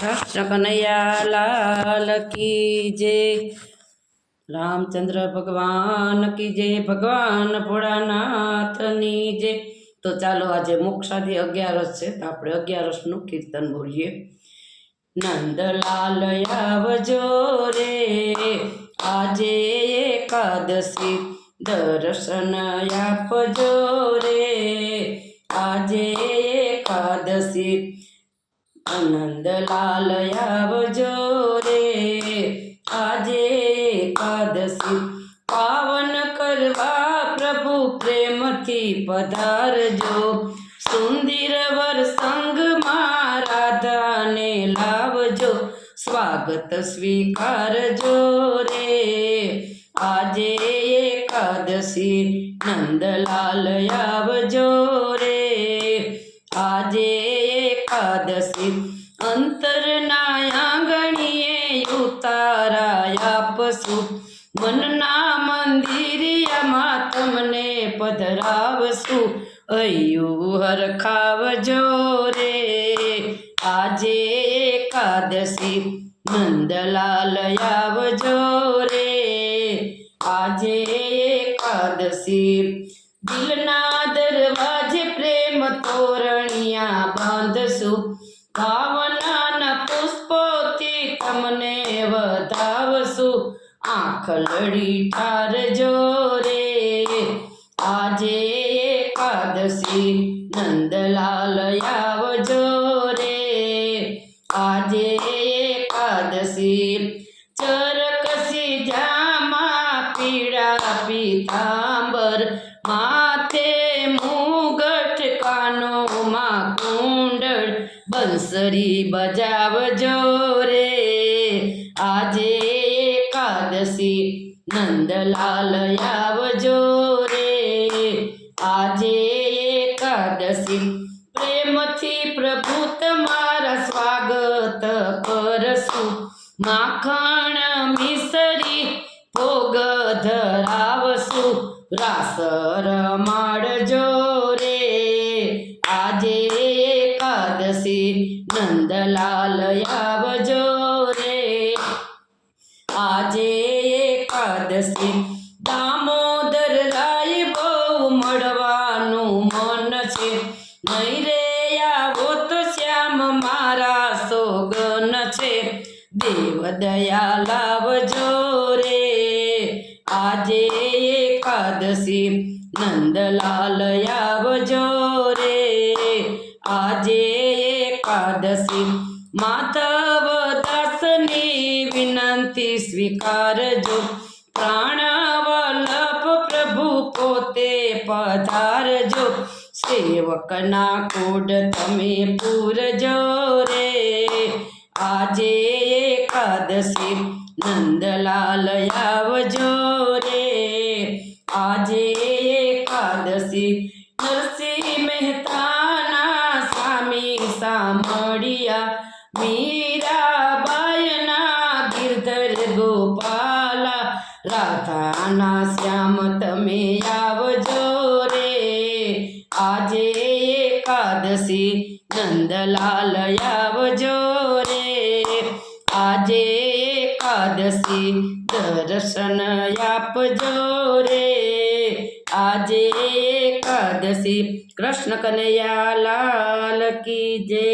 कृष्ण कन्हैया लाल की जय। रामचंद्र भगवान की जय। भगवान भोળાનાથની જય। તો ચાલો આજે મોક્ષાદી 11 છે તો આપણે 11 નું કીર્તન બોલીએ। નંદલાલ આવજો રે આજે એકાદશી દર્શન આપજો રે આજે એકાદશી। નંદલાલ આવજો રે આજે એકાદશી। પાવન કરવા પ્રભુ પ્રેમથી પધારજો। સુંદર વરસંગમાં રાધાને લાવજો। સ્વાગત સ્વીકારજો રે આજે એકાદશી। નંદલાલ આવજો રે આજે એકાદશી। અંતરના આંગણીએ ઉતારા આપશું। મનના મંદિરિયામાં તમને પધરાવશું। હૈયું હરખાવજો રે આજે એકાદશી। નંદલાલ આવજો રે આજે એકાદશી। દિલના દરવાજે પ્રેમ તોરણિયા બાંધશું। ભાવનાના પુષ્પોથી તમને વધાવશું। આંખ લડી ઠારજો રે આજે એકાદશી। નંદલાલ આવજો રે આજે એકાદશી। ચરકસી જામાં પીળા પીતાંબર માથે મુગટ કાનોમાં કુંડળ। બંસરી બજાવજો રે આજે એકાદશી। નંદલાલ આવજો રે આજે એકાદશી। પ્રેમથી પ્રભુ તમારા સ્વાગત કરશું। માખણ મિસરી ભોગ ધરાવશું। રાસ રમાડજો રે આજે એકાદશી। નંદલાલ આવજો રે આજે એકાદશી। દામોદર રાય બહુ મળવાનું મન છે। નહીં રે આવો તો શ્યામ મારા સોગન છે। દેવ દયા લાવજો રે આજે એકાદશી। નંદલાલ આવજો રે આજે એકાદશી। માધવ દાસની વિનંતી સ્વીકારજો। પ્રાણવલ્લભ પ્રભુ પોતે પધારજો। સેવકના કોડ તમે પૂરજો રે આજે એકાદશી। નંદલાલ આવજો રે આજે એકાદશી। નરસિંહ મહેતાના સ્વામી સાંભળ્યા। મીરાબાઈના ગિરધર ગોપાલા। રાધાના શ્યામ તમે આવજો રે આજે એકાદશી। નંદલાલ આવજો રે આજે એકાદશી। દર્શન આપજો રે આજે એકાદશી। કૃષ્ણ કનૈયા લાલ કી જય।